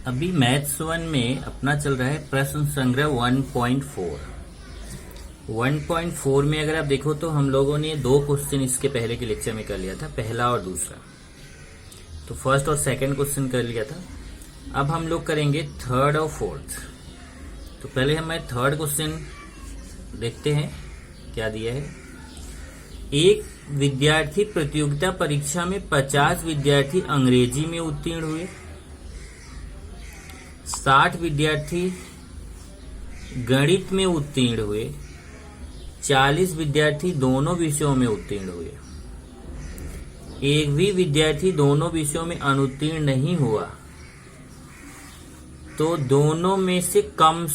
अभी मैथ्स 1 में अपना चल रहा है प्रश्न संग्रह 1.4। 1.4 में अगर आप देखो तो हम लोगों ने दो क्वेश्चन इसके पहले के लेक्चर में कर लिया था, पहला और दूसरा। तो फर्स्ट और सेकंड क्वेश्चन कर लिया था। अब हम लोग करेंगे थर्ड और फोर्थ। तो पहले हमें थर्ड क्वेश्चन देखते हैं क्या दिया है। एक विद्यार्थी प्रतियोगिता परीक्षा में 50 विद्यार्थी अंग्रेजी में उत्तीर्ण हुए, 60 विद्यार्थी गणित में उत्तीर्ण हुए, 40 विद्यार्थी दोनों विषयों में उत्तीर्ण हुए। एक भी विद्यार्थी दोनों विषयों में अनुत्तीर्ण नहीं हुआ, तो दोनों में से कम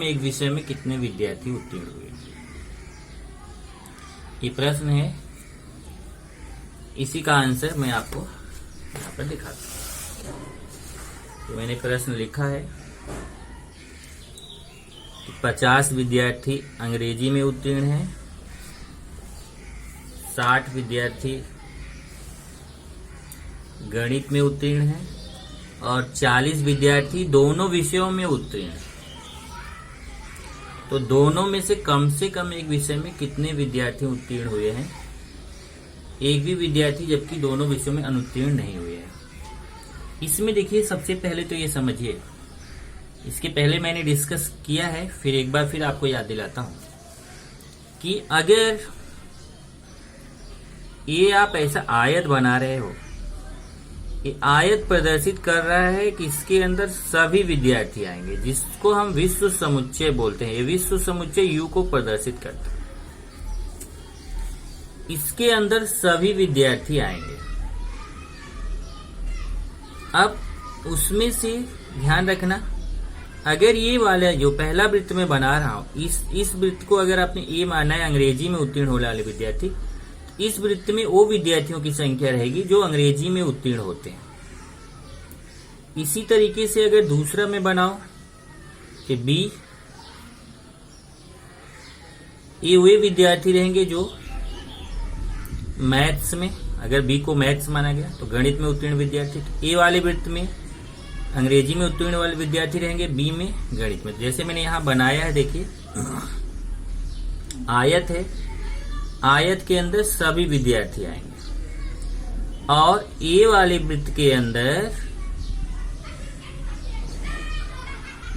एक विषय में कितने विद्यार्थी उत्तीर्ण हुए। ये प्रश्न है, इसी का आंसर मैं आपको यहाँ पर दिखाता हूँ। तो मैंने प्रश्न लिखा है कि 50 विद्यार्थी अंग्रेजी में उत्तीर्ण हैं, 60 विद्यार्थी गणित में उत्तीर्ण हैं और 40 विद्यार्थी दोनों विषयों में उत्तीर्ण हैं। तो दोनों में से कम एक विषय में कितने विद्यार्थी उत्तीर्ण हुए हैं। एक भी विद्यार्थी जबकि दोनों विषयों में अनुत्तीर्ण नहीं हुए हैं। इसमें देखिए, सबसे पहले तो ये समझिए, इसके पहले मैंने डिस्कस किया है, फिर एक बार फिर आपको याद दिलाता हूं कि अगर ये आप ऐसा आयत बना रहे हो, ये आयत प्रदर्शित कर रहा है कि इसके अंदर सभी विद्यार्थी आएंगे, जिसको हम विश्व समुच्चय बोलते हैं। ये विश्व समुच्चय यू को प्रदर्शित करता है। इसके अंदर सभी विद्यार्थी आएंगे। अब उसमें से ध्यान रखना, अगर ये वाला जो पहला वृत्त में बना रहा हूं, इस वृत्त को अगर आपने ए माना है अंग्रेजी में उत्तीर्ण होने वाले विद्यार्थी, इस वृत्त में वो विद्यार्थियों की संख्या रहेगी जो अंग्रेजी में उत्तीर्ण होते हैं। इसी तरीके से अगर दूसरा में बनाओ कि बी, ये वे विद्यार्थी रहेंगे जो मैथ्स में, अगर बी को मैथ्स माना गया तो गणित में उत्तीर्ण विद्यार्थी। तो ए वाले वृत्त में अंग्रेजी में उत्तीर्ण वाले विद्यार्थी रहेंगे, बी में गणित में। जैसे मैंने यहां बनाया है, देखिए आयत है, आयत के अंदर सभी विद्यार्थी आएंगे और ए वाले वृत्त के अंदर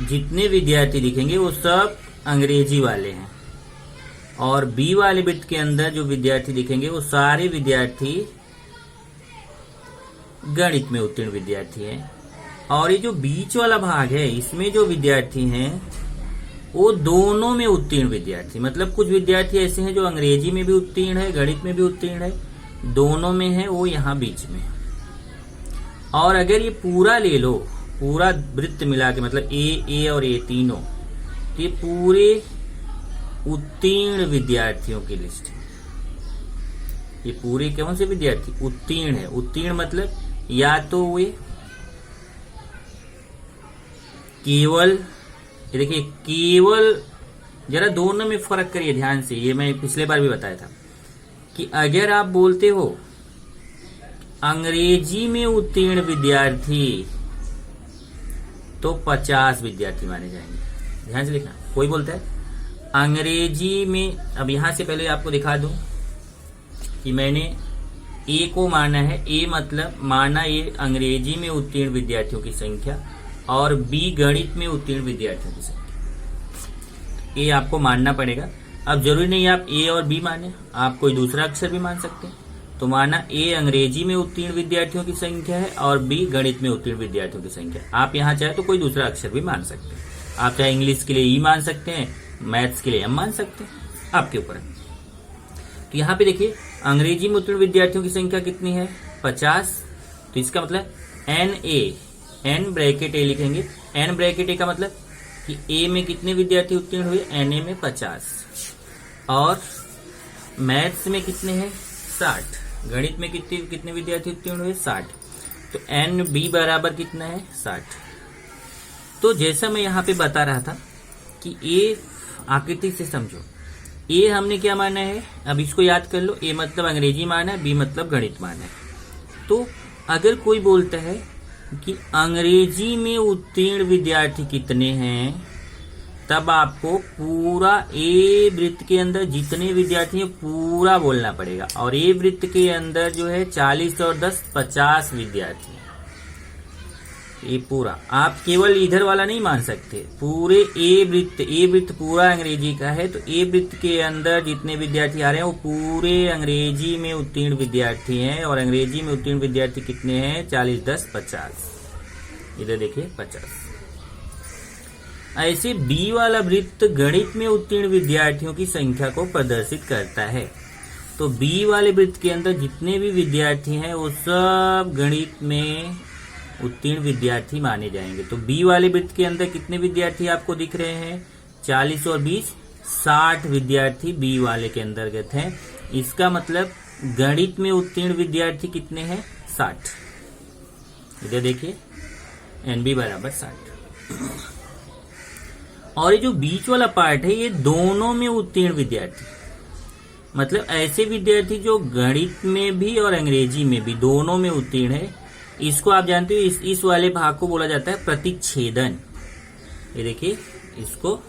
जितने विद्यार्थी दिखेंगे वो सब अंग्रेजी वाले हैं और बी वाले वृत्त के अंदर जो विद्यार्थी दिखेंगे वो सारे विद्यार्थी गणित में उत्तीर्ण विद्यार्थी हैं। और ये जो बीच वाला भाग है, इसमें जो विद्यार्थी हैं वो दोनों में उत्तीर्ण विद्यार्थी, मतलब कुछ विद्यार्थी ऐसे हैं जो अंग्रेजी में भी उत्तीर्ण है, गणित में भी उत्तीर्ण है, दोनों में है, वो यहाँ बीच में। और अगर ये पूरा ले लो, पूरा वृत्त मिला के, मतलब ए और ए तीनों, तो ये पूरे उत्तीर्ण विद्यार्थियों की लिस्ट है। ये पूरे कौन से विद्यार्थी उत्तीर्ण है। उत्तीर्ण मतलब या तो वे केवल, ये देखिए केवल, जरा दोनों में फर्क करिए ध्यान से, ये मैं पिछले बार भी बताया था कि अगर आप बोलते हो अंग्रेजी में उत्तीर्ण विद्यार्थी तो 50 विद्यार्थी माने जाएंगे। ध्यान से लिखना, कोई बोलता है अंग्रेजी में, अब यहां से पहले आपको दिखा दूं कि मैंने ए को माना है, ए मतलब माना ये अंग्रेजी में उत्तीर्ण विद्यार्थियों की संख्या और बी गणित में उत्तीर्ण विद्यार्थियों की संख्या। ए आपको मानना पड़ेगा। अब जरूरी नहीं आप ए और बी माने, आप कोई दूसरा अक्षर भी मान सकते हैं। तो माना ए अंग्रेजी में उत्तीर्ण विद्यार्थियों की संख्या है और बी गणित में उत्तीर्ण विद्यार्थियों की संख्या। आप यहाँ चाहे तो कोई दूसरा अक्षर भी मान सकते हैं। आप चाहे इंग्लिश के लिए ई मान सकते हैं, मैथ्स के लिए एम मान सकते हैं, आपके ऊपर है। तो यहाँ पे देखिए अंग्रेजी में उत्तीर्ण विद्यार्थियों की संख्या कितनी है, 50। तो इसका मतलब एन ब्रैकेट ए लिखेंगे। एन ब्रैकेट ए का मतलब कि ए में कितने विद्यार्थी उत्तीर्ण हुए, एन ए में 50, और मैथ्स में कितने हैं 60, गणित में कितने विद्यार्थी उत्तीर्ण हुए 60। तो एन बी बराबर कितना है 60। तो जैसा मैं यहाँ पे बता रहा था कि ए आकृति से समझो, ए हमने क्या माना है, अब इसको याद कर लो। ए मतलब अंग्रेजी माना है, बी मतलब गणित माना है। तो अगर कोई बोलता है कि अंग्रेजी में उत्तीर्ण विद्यार्थी कितने हैं, तब आपको पूरा ए वृत्त के अंदर जितने विद्यार्थी हैं पूरा बोलना पड़ेगा। और ए वृत्त के अंदर जो है 40 और 10 50 विद्यार्थी हैं। ये पूरा आप केवल इधर वाला नहीं मान सकते, पूरे ए वृत्त पूरा अंग्रेजी का है, तो ए वृत्त के अंदर जितने विद्यार्थी आ रहे हैं वो पूरे अंग्रेजी में उत्तीर्ण विद्यार्थी हैं। और अंग्रेजी में उत्तीर्ण विद्यार्थी कितने हैं, 40 10 50। इधर देखिए 50। ऐसे बी वाला वृत्त गणित में उत्तीर्ण विद्यार्थियों की संख्या को प्रदर्शित करता है। तो बी वाले वृत्त के अंदर जितने भी विद्यार्थी हैं वो सब गणित में उत्तीर्ण विद्यार्थी माने जाएंगे। तो बी वाले वृत्त के अंदर कितने विद्यार्थी आपको दिख रहे हैं, 40 और 20 60 विद्यार्थी बी वाले के अंतर्गत हैं। इसका मतलब गणित में उत्तीर्ण विद्यार्थी कितने हैं, 60। इधर देखिए एनबी बराबर 60। और ये जो बीच वाला पार्ट है ये दोनों में उत्तीर्ण विद्यार्थी, मतलब ऐसे विद्यार्थी जो गणित में भी और अंग्रेजी में भी दोनों में उत्तीर्ण है। इसको आप जानते हो, इस वाले भाग को बोला जाता है प्रतिच्छेदन। ये देखिए इसको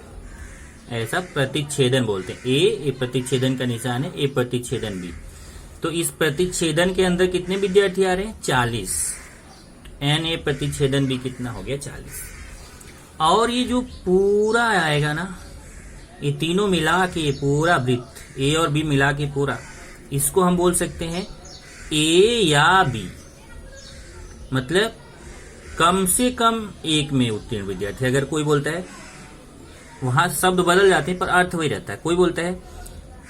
ऐसा प्रतिच्छेदन बोलते हैं। ए प्रतिच्छेदन का निशान है, ए प्रतिच्छेदन बी। तो इस प्रतिच्छेदन के अंदर कितने विद्यार्थी आ रहे हैं, 40। एन ए प्रतिच्छेदन बी कितना हो गया, 40। और ये जो पूरा आएगा ना, ये तीनों मिला के ये पूरा वृत्त ए और बी मिला के पूरा, इसको हम बोल सकते हैं ए या बी। मतलब कम से कम एक में उत्तीर्ण विद्यार्थी। अगर कोई बोलता है, वहां शब्द बदल जाते हैं पर अर्थ वही रहता है। कोई बोलता है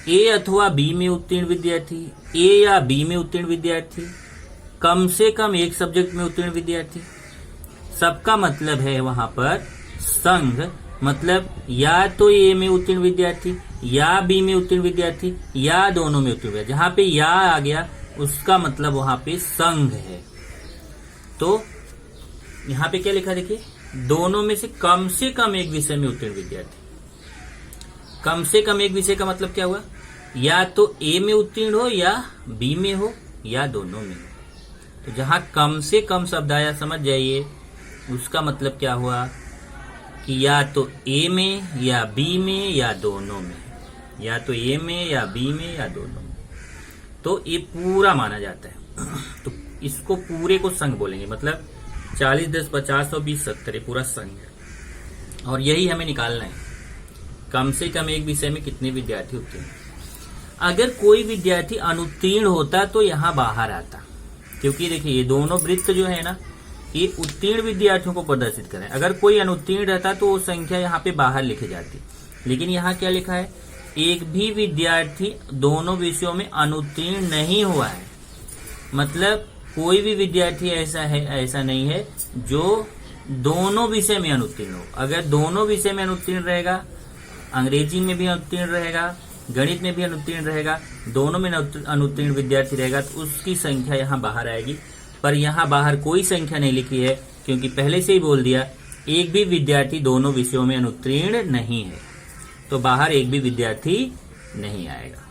ए अथवा बी में उत्तीर्ण विद्यार्थी, ए या बी में उत्तीर्ण विद्यार्थी, कम से कम एक सब्जेक्ट में उत्तीर्ण विद्यार्थी। सबका मतलब है वहां पर संघ, मतलब या तो ए में उत्तीर्ण विद्यार्थी या बी में उत्तीर्ण विद्यार्थी या दोनों में उत्तीर्ण विद्यार्थी। जहां पे या आ गया उसका मतलब वहां पे संघ है। तो यहाँ पे क्या लिखा देखिए, दोनों में से कम एक विषय में उत्तीर्ण विद्यार्थी। कम से कम एक विषय का मतलब क्या हुआ, या तो ए में उत्तीर्ण हो या बी में हो या दोनों में हो। तो जहां कम से कम शब्द आया समझ जाइए उसका मतलब क्या हुआ कि या तो ए में या बी में या दोनों में, या तो ए में या बी में या दोनों में। तो ये पूरा माना जाता है। तो इसको पूरे को संघ बोलेंगे। मतलब 40 10 50 और 20 70 ये पूरा संघ है। और यही हमें निकालना है, कम से कम एक विषय में कितने विद्यार्थी उत्तीर्ण। अगर कोई विद्यार्थी अनुत्तीर्ण होता तो यहाँ बाहर आता, क्योंकि देखिए ये दोनों वृत्त जो है ना ये उत्तीर्ण विद्यार्थियों को प्रदर्शित करें। अगर कोई अनुत्तीर्ण रहता तो वो संख्या यहाँ पे बाहर लिखी जाती, लेकिन यहाँ क्या लिखा है, एक भी विद्यार्थी दोनों विषयों में अनुत्तीर्ण नहीं हुआ है। मतलब कोई भी विद्यार्थी ऐसा नहीं है जो दोनों विषय में अनुत्तीर्ण हो। अगर दोनों विषय में अनुत्तीर्ण रहेगा, अंग्रेजी में भी अनुत्तीर्ण रहेगा, गणित में भी अनुत्तीर्ण रहेगा, दोनों में अनुत्तीर्ण विद्यार्थी रहेगा, तो उसकी संख्या यहाँ बाहर आएगी। पर यहाँ बाहर कोई संख्या नहीं लिखी है, क्योंकि पहले से ही बोल दिया एक भी विद्यार्थी दोनों विषयों में अनुत्तीर्ण नहीं है, तो बाहर एक भी विद्यार्थी नहीं आएगा।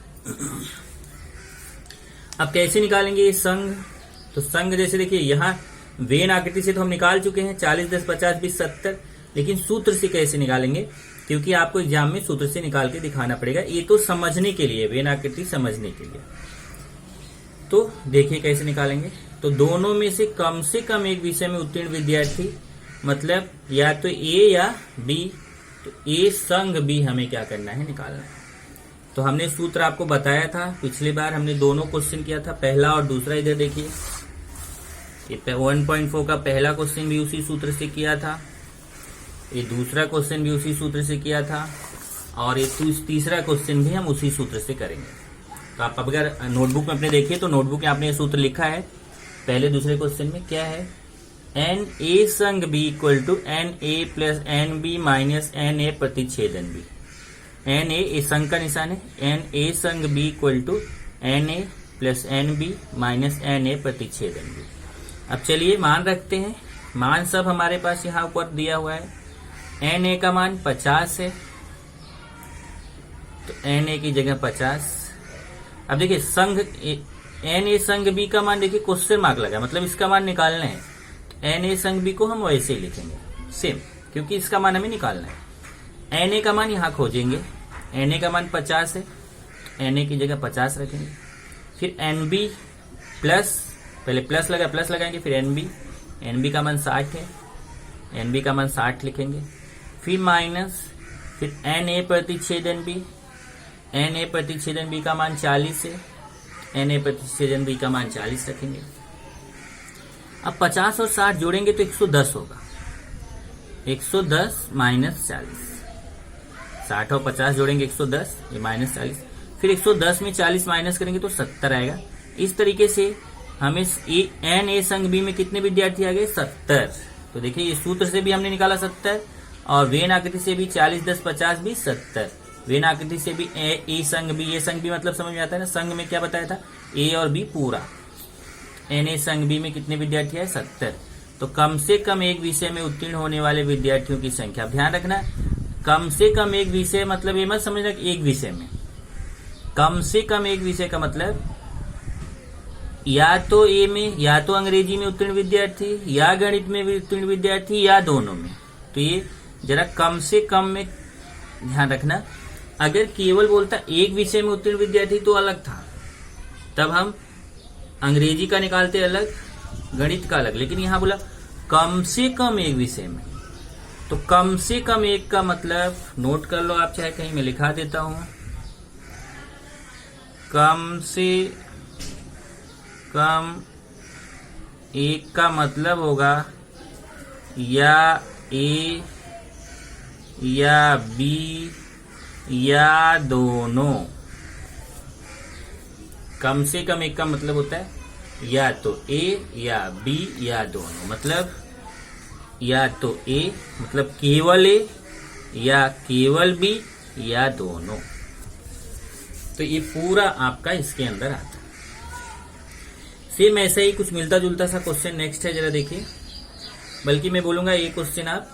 अब कैसे निकालेंगे ये संघ, तो संघ जैसे देखिए यहाँ वेन आकृति से तो हम निकाल चुके हैं 40 10 50 20 70, लेकिन सूत्र से कैसे निकालेंगे, क्योंकि आपको एग्जाम में सूत्र से निकाल के दिखाना पड़ेगा। ये तो समझने के लिए, वेन आकृति समझने के लिए। तो देखिए कैसे निकालेंगे। तो दोनों में से कम एक विषय में उत्तीर्ण विद्यार्थी, मतलब या तो ए या बी। तो ए संघ बी हमें क्या करना है, निकालना है। तो हमने सूत्र आपको बताया था, पिछली बार हमने दोनों क्वेश्चन किया था, पहला और दूसरा। इधर देखिए ये 1.4 का पहला क्वेश्चन भी उसी सूत्र से किया था, ये दूसरा क्वेश्चन भी उसी सूत्र से किया था, और ये तीसरा क्वेश्चन भी हम उसी सूत्र से करेंगे। तो आप अगर नोटबुक में अपने देखिए तो नोटबुक में आपने ये सूत्र लिखा है। पहले दूसरे क्वेश्चन में क्या है, एन ए संग B equal to n A plus n B minus n A प्रतिच्छेदन बी। एन ए संग का निशान है, एन ए संग B equal to n A plus n B minus n A प्रतिच्छेदन बी। अब चलिए मान रखते हैं, मान सब हमारे पास यहाँ ऊपर दिया हुआ है। एन ए का मान 50 है, तो एन ए की जगह 50। अब देखिए संघ एन ए संघ बी का मान देखिए क्वेश्चन मार्क लगा, मतलब इसका मान निकालना है। एन ए संग बी को हम वैसे ही लिखेंगे सेम, क्योंकि इसका मान हमें निकालना है। एन ए का मान यहाँ खोजेंगे, एन ए का मान 50 है, एन ए की जगह 50 रखेंगे। फिर एन बी प्लस, पहले प्लस लगाएंगे, फिर एन बी का मान 60 है, एन बी का मान 60 लिखेंगे। फिर माइनस, फिर एन ए प्रतिच्छेदन बी, एन ए प्रतिच्छेदन बी का मान 40 है, एन ए प्रतिच्छेदन बी का मान 40 रखेंगे। अब 50 और 60 जोड़ेंगे तो 110 होगा, 110 माइनस 40, 60 और 50 जोड़ेंगे 110, ये माइनस 40, फिर 110 में 40 माइनस करेंगे तो 70 आएगा। इस तरीके से हमें एन ए संग बी में कितने विद्यार्थी आ गए? 70। तो देखिए इस सूत्र से भी हमने निकाला 70, और वेन आकृति से भी 40 10 50 भी 70। वेन आकृति से भी ए संग बी मतलब समझ में आता है ना, संग में क्या बताया था? ए और बी पूरा। एन ए संग बी में कितने विद्यार्थी है? 70। तो कम से कम एक विषय में उत्तीर्ण होने वाले विद्यार्थियों की संख्या, ध्यान रखना, कम से कम एक विषय मतलब ये मत समझना कि एक विषय में, कम से कम एक विषय का मतलब या तो ए में, या तो अंग्रेजी में उत्तीर्ण विद्यार्थी, या गणित में उत्तीर्ण विद्यार्थी, या दोनों में। तो ये जरा कम से कम में ध्यान रखना। अगर केवल बोलता एक विषय में उत्तीर्ण विद्यार्थी तो अलग था, तब हम अंग्रेजी का निकालते अलग, गणित का अलग, लेकिन यहां बोला कम से कम एक विषय में। तो कम से कम एक का मतलब नोट कर लो आप, चाहे कहीं मैं लिखा देता हूं, कम से कम एक का मतलब होगा या ए या बी या दोनों। कम से कम एक का मतलब होता है या तो ए या बी या दोनों, मतलब या तो ए मतलब केवल ए, या केवल बी, या दोनों। तो ये पूरा आपका इसके अंदर आता है। सेम ऐसा ही कुछ मिलता जुलता सा क्वेश्चन नेक्स्ट है, जरा देखिए। बल्कि मैं बोलूंगा ये क्वेश्चन आप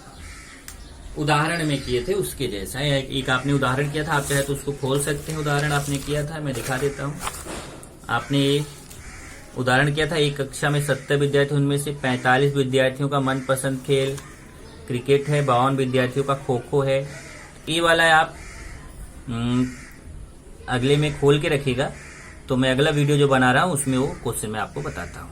उदाहरण में किए थे उसके जैसा है। एक आपने उदाहरण किया था, आप चाहे तो उसको खोल सकते हैं, उदाहरण आपने किया था, मैं दिखा देता हूं। आपने उदाहरण किया था, एक कक्षा में 70 विद्यार्थी, उनमें से 45 विद्यार्थियों का मनपसंद खेल क्रिकेट है, 52 विद्यार्थियों का खो खो है। ये वाला है, आप अगले में खोल के रखिएगा, तो मैं अगला वीडियो जो बना रहा हूं उसमें वो क्वेश्चन मैं आपको बताता हूं।